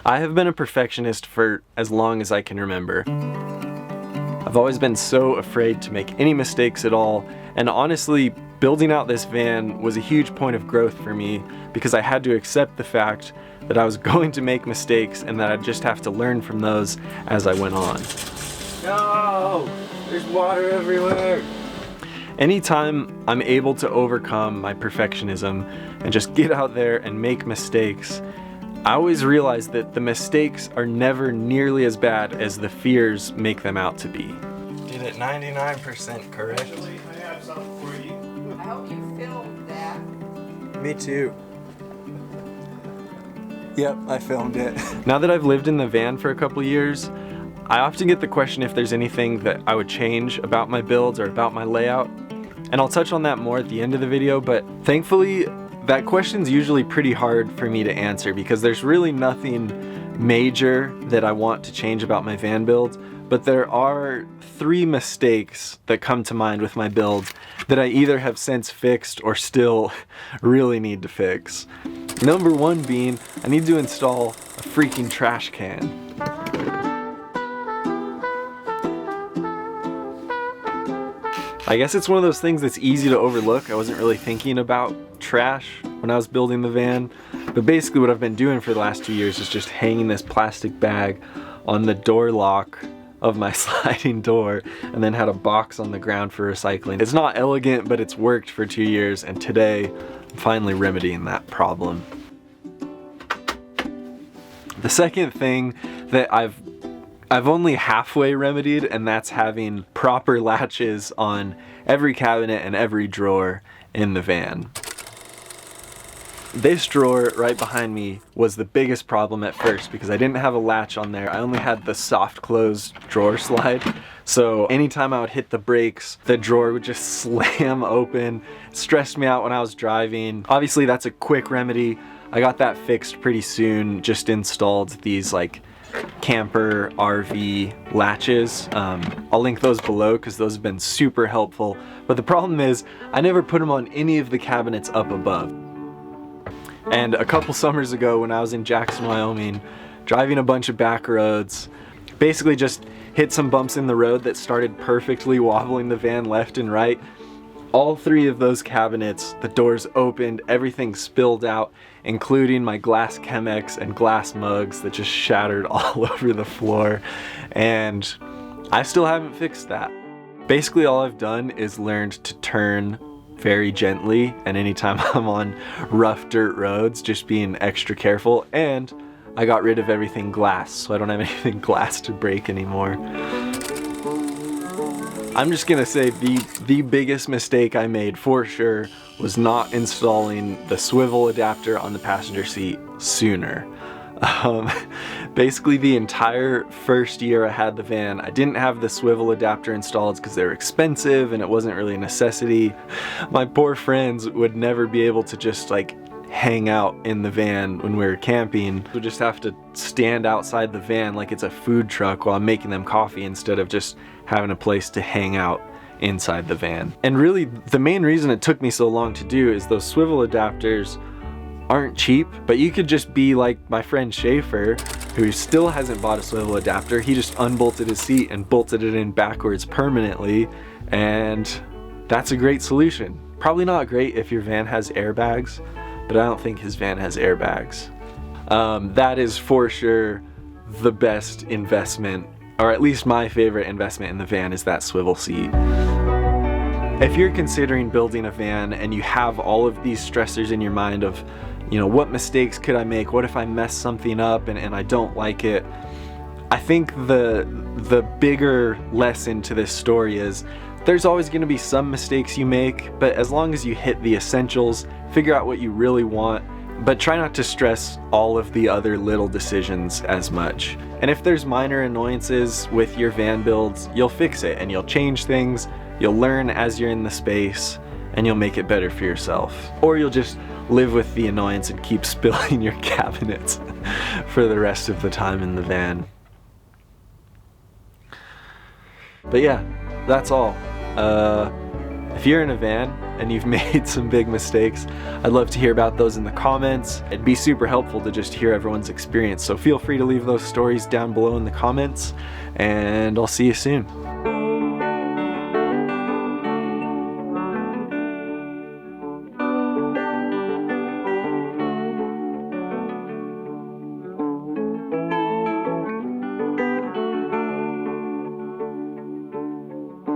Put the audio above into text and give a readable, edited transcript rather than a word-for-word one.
I have been a perfectionist for as long as I can remember. I've always been so afraid to make any mistakes at all, and honestly, building out this van was a huge point of growth for me because I had to accept the fact that I was going to make mistakes and that I'd just have to learn from those as I went on. No! There's water everywhere! Anytime I'm able to overcome my perfectionism and just get out there and make mistakes, I always realize that the mistakes are never nearly as bad as the fears make them out to be. Did it 99% correct. Actually, I have something for you. I hope you filmed that. Me too. Yep, I filmed it. Now that I've lived in the van for a couple years, I often get the question if there's anything that I would change about my builds or about my layout. And I'll touch on that more at the end of the video, but thankfully, that question's usually pretty hard for me to answer because there's really nothing major that I want to change about my van build, but there are 3 mistakes that come to mind with my build that I either have since fixed or still really need to fix. Number 1 being, I need to install a freaking trash can. I guess it's one of those things that's easy to overlook. I wasn't really thinking about trash when I was building the van, but basically what I've been doing for the last 2 years is just hanging this plastic bag on the door lock of my sliding door and then had a box on the ground for recycling. It's not elegant, but it's worked for 2 years, and today I'm finally remedying that problem. The second thing that I've only halfway remedied, and that's having proper latches on every cabinet and every drawer in the van. This drawer right behind me was the biggest problem at first because I didn't have a latch on there. I only had the soft close drawer slide. So anytime I would hit the brakes, the drawer would just slam open. It stressed me out when I was driving. Obviously that's a quick remedy. I got that fixed pretty soon, just installed these like camper RV latches. I'll link those below because those have been super helpful. But the problem is I never put them on any of the cabinets up above. And a couple summers ago when I was in Jackson, Wyoming, driving a bunch of back roads, basically just hit some bumps in the road that started perfectly wobbling the van left and right. All 3 of those cabinets, the doors opened, everything spilled out, including my glass Chemex and glass mugs that just shattered all over the floor. And I still haven't fixed that. Basically all I've done is learned to turn very gently, and anytime I'm on rough dirt roads, just being extra careful, and I got rid of everything glass, so I don't have anything glass to break anymore. I'm just gonna say the biggest mistake I made for sure was not installing the swivel adapter on the passenger seat sooner. Basically the entire first year I had the van, I didn't have the swivel adapter installed because they were expensive and it wasn't really a necessity. My poor friends would never be able to just like hang out in the van when we were camping. We'd just have to stand outside the van like it's a food truck while I'm making them coffee instead of just having a place to hang out inside the van. And really the main reason it took me so long to do is those swivel adapters aren't cheap, but you could just be like my friend Schaefer, who still hasn't bought a swivel adapter. He just unbolted his seat and bolted it in backwards permanently, and that's a great solution. Probably not great if your van has airbags, but I don't think his van has airbags. That is for sure the best investment, or at least my favorite investment in the van, is that swivel seat. If you're considering building a van and you have all of these stressors in your mind of, you know, what mistakes could I make? What if I mess something up and I don't like it? I think the bigger lesson to this story is there's always going to be some mistakes you make, but as long as you hit the essentials, figure out what you really want, but try not to stress all of the other little decisions as much. And if there's minor annoyances with your van builds, you'll fix it and you'll change things, you'll learn as you're in the space, and you'll make it better for yourself. Or you'll just live with the annoyance and keep spilling your cabinets for the rest of the time in the van. But yeah, that's all. If you're in a van and you've made some big mistakes, I'd love to hear about those in the comments. It'd be super helpful to just hear everyone's experience. So feel free to leave those stories down below in the comments, and I'll see you soon.